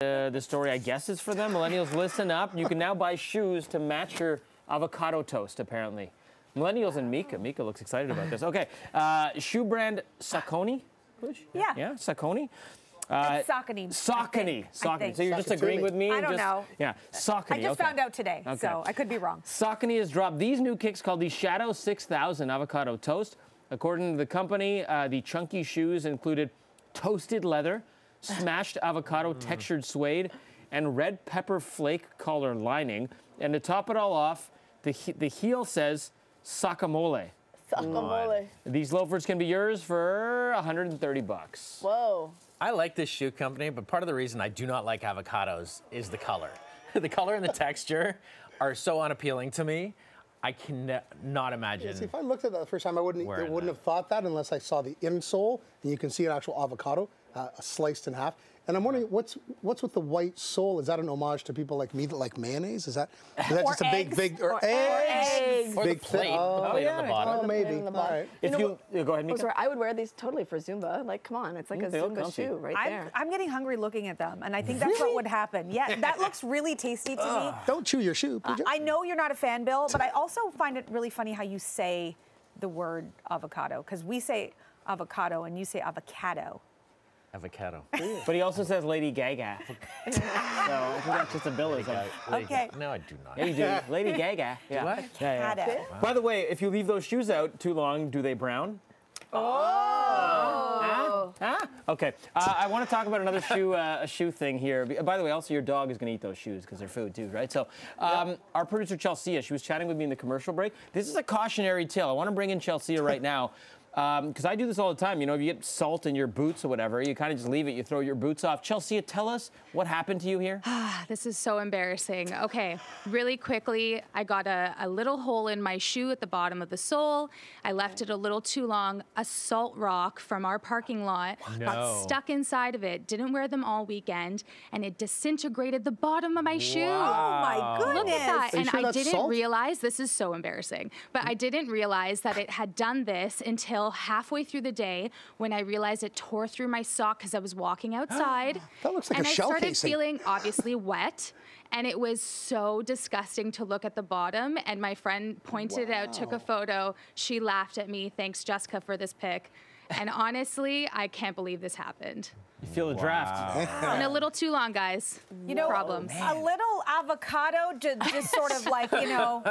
The story, I guess, is for them. Millennials, listen up. You can now buy shoes to match your avocado toast, apparently. Millennials and Mika. Mika looks excited about this. Okay. Shoe brand Saucony. Yeah. Yeah, Saucony. It's Saucony. Saucony. So you're just agreeing with me? I don't know. Yeah, Saucony. I just found out today, so I could be wrong. Saucony has dropped these new kicks called the Shadow 6000 Avocado Toast. According to the company, the chunky shoes included toasted leather, smashed avocado textured suede, and red pepper flake collar lining. And to top it all off, the heel says Sakamole. Sakamole. These loafers can be yours for $130. Whoa. I like this shoe company, but part of the reason I do not like avocados is the color. The color and the texture are so unappealing to me. I cannot imagine. See, if I looked at that the first time, I wouldn't have thought that unless I saw the insole, and you can see an actual avocado sliced in half. And I'm wondering, what's with the white sole? Is that an homage to people like me that like mayonnaise? Is that just a big or eggs? Or big the plate, on the bottom. Oh, maybe. All right. If you go ahead, Mika. Sorry, I would wear these totally for Zumba. Like, come on, it's like a Zumba shoe right there. I'm getting hungry looking at them, and I think that's what would happen. Yeah, that looks really tasty to me. Don't chew your shoe, Pooja. I know you're not a fan, Bill, but I also find it really funny how you say the word avocado, because we say avocado and you say avocado. Avocado. But he also says Lady Gaga. So I think that's just a Billism. Okay. No, I do not. Yeah, you do. Lady Gaga. Yeah. What? Yeah. Avocado. Wow. By the way, if you leave those shoes out too long, do they brown? Oh. Okay. I want to talk about another shoe thing here. By the way, also your dog is going to eat those shoes because they're food too, right? So our producer Chelsea, she was chatting with me in the commercial break. This is a cautionary tale. I want to bring in Chelsea right now. Because I do this all the time. You know, if you get salt in your boots or whatever, you kind of just leave it. You throw your boots off. Chelsea, tell us what happened to you here. This is so embarrassing. Okay, really quickly, I got a little hole in my shoe at the bottom of the sole. I left it a little too long. A salt rock from our parking lot got stuck inside of it. Didn't wear them all weekend, and it disintegrated the bottom of my shoe. Oh my goodness! Look at that. Are you And sure I that's didn't salt? realize, this is so embarrassing, but I didn't realize that it had done this until halfway through the day when I realized it tore through my sock because I was walking outside. That looks like and a shell I started casing. feeling obviously wet, and it was so disgusting to look at the bottom. And my friend pointed out, took a photo. She laughed at me. Thanks, Jessica, for this pic. And honestly, I can't believe this happened. You feel the draft. And a little too long, guys. You know, problems. a little avocado to just sort of like, you know,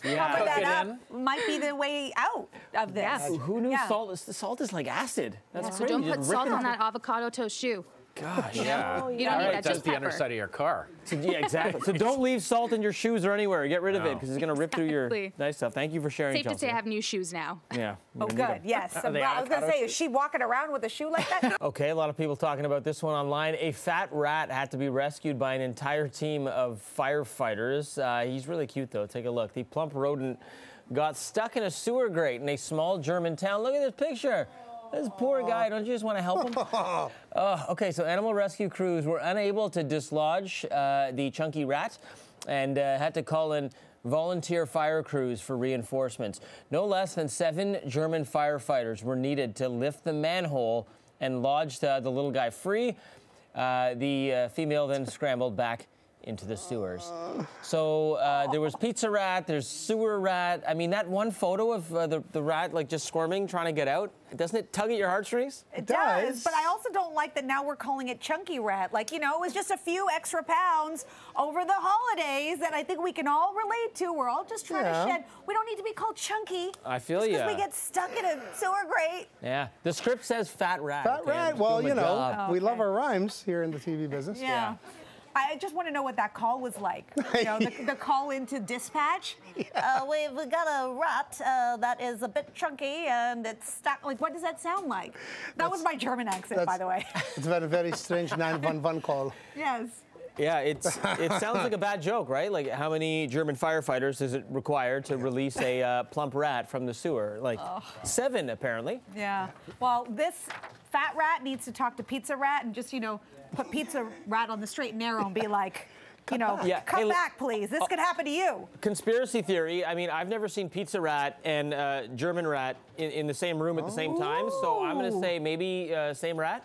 cover that up might be the way out of this. Yeah. Who knew salt is like acid? That's So crazy. don't Just put rip salt it on off. that avocado toast shoe. Gosh. Yeah. You don't need that, That's just the pepper. underside of your car. So, yeah, exactly. So don't leave salt in your shoes or anywhere. Get rid of it because it's going to rip through your Exactly. nice stuff. Thank you for sharing, Safe to Chelsea. say I have new shoes now. Yeah. Oh, good. Yes. I was going to say, is she walking around with a shoe like that? Okay, a lot of people talking about this one online. A fat rat had to be rescued by an entire team of firefighters. He's really cute, though. Take a look. The plump rodent got stuck in a sewer grate in a small German town. Look at this picture. This poor guy, don't you just want to help him? Okay, so animal rescue crews were unable to dislodge the chunky rat and had to call in volunteer fire crews for reinforcements. No less than 7 German firefighters were needed to lift the manhole and lodge the little guy free. The female then scrambled back into the sewers. So there was pizza rat, there's sewer rat. I mean, that one photo of the rat like just squirming, trying to get out, doesn't it tug at your heartstrings? It does, but I also don't like that now we're calling it chunky rat. Like, you know, it was just a few extra pounds over the holidays that I think we can all relate to. We're all just trying to shed. We don't need to be called chunky. I feel just you. because we get stuck in a sewer grate. Yeah, the script says fat rat. Fat okay? rat. I'm Well, doing you my know, job. we love our rhymes here in the TV business. Yeah. I just want to know what that call was like. You know, the call into dispatch. We've got a rat that is a bit chunky and it's stuck. Like, what does that sound like? That was my German accent, by the way. It's a very strange 911 call. Yes. Yeah, it sounds like a bad joke, right? Like, how many German firefighters does it require to release a plump rat from the sewer? Like 7, apparently. Yeah. Well, this fat rat needs to talk to Pizza Rat and just, you know, put Pizza Rat on the straight and narrow and be like, you know, come back, please. This could happen to you. Conspiracy theory. I mean, I've never seen Pizza Rat and German rat in the same room at the same time. So I'm going to say maybe same rat.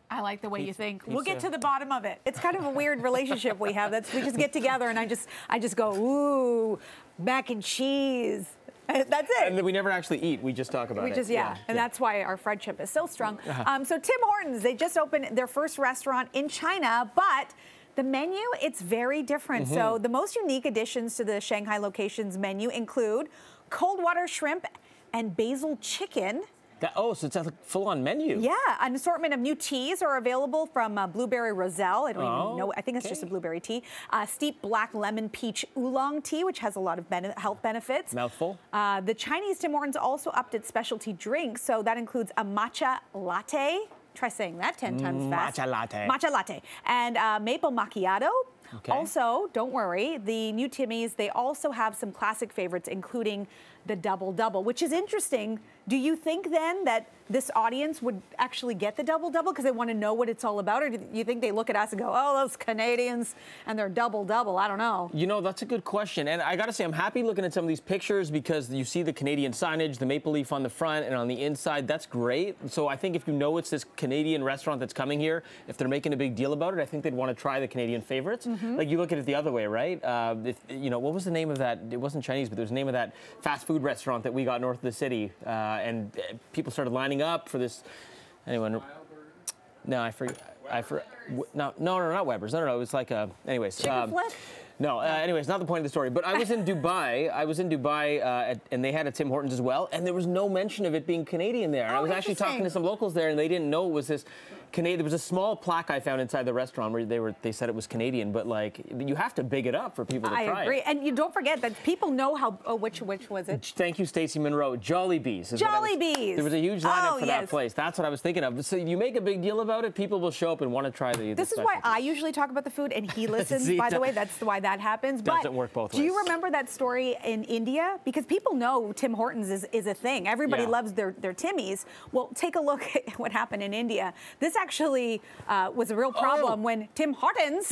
I like the way you think. Me We'll get too. to the bottom of it. It's kind of a weird relationship we have. We just get together and I just go, ooh, mac and cheese. That's it. And then we never actually eat. We just talk about it. We just, yeah. And that's why our friendship is so strong. So Tim Hortons, they just opened their first restaurant in China, but the menu, it's very different. So the most unique additions to the Shanghai location's menu include cold water shrimp and basil chicken. So it's a full-on menu. Yeah, an assortment of new teas are available from Blueberry Roselle. I don't even know. I think it's just a blueberry tea. Steep black lemon peach oolong tea, which has a lot of health benefits. Mouthful. The Chinese Tim Hortons also upped its specialty drinks, so that includes a matcha latte. Try saying that 10 times fast. Matcha latte. Matcha latte. And maple macchiato. Okay. Also, don't worry, the new Timmies, they also have some classic favorites, including the Double Double, which is interesting. Do you think then that this audience would actually get the Double Double because they want to know what it's all about? Or do you think they look at us and go, oh, those Canadians and their Double Double? I don't know. You know, that's a good question. And I got to say, I'm happy looking at some of these pictures because you see the Canadian signage, the maple leaf on the front and on the inside. That's great. So I think if you know it's this Canadian restaurant that's coming here, if they're making a big deal about it, I think they'd want to try the Canadian favorites. Like you look at it the other way, right? You know, what was the name of that? It wasn't Chinese, but there was the name of that fast food restaurant that we got north of the city. And people started lining up for this. Anyone? No, I forget. No, not Weber's. No, it was like a. Anyways. Chicken flip? No, anyways, not the point of the story. But I was in Dubai. And they had a Tim Hortons as well, and there was no mention of it being Canadian there. I was actually talking to some locals there, and they didn't know it was this Canadian. There was a small plaque I found inside the restaurant where they said it was Canadian, but like you have to big it up for people to try. I agree, and you don't forget that people know how. Which was it? Thank you, Stacey Monroe. Jollibee's. Jollibee's. There was a huge lineup for that place. That's what I was thinking of. So you make a big deal about it, people will show up and want to try the. This is why I usually talk about the food, and he listens. By the way, that's why that happens. Doesn't work both ways. Do you remember that story in India? Because people know Tim Hortons is a thing. Everybody loves their Timmies. Well, take a look at what happened in India. This actually was a real problem when Tim Hortons. It's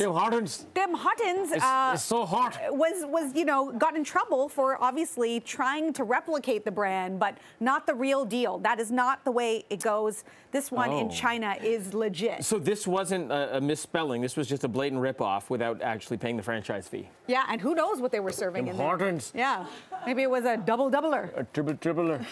so hot. Was got in trouble for obviously trying to replicate the brand, but not the real deal. That is not the way it goes. This one in China is legit. So this wasn't a misspelling. This was just a blatant ripoff without actually paying the franchise fee. Yeah, and who knows what they were serving in there. Hortons. Yeah, maybe it was a double doubler. A triple doubler.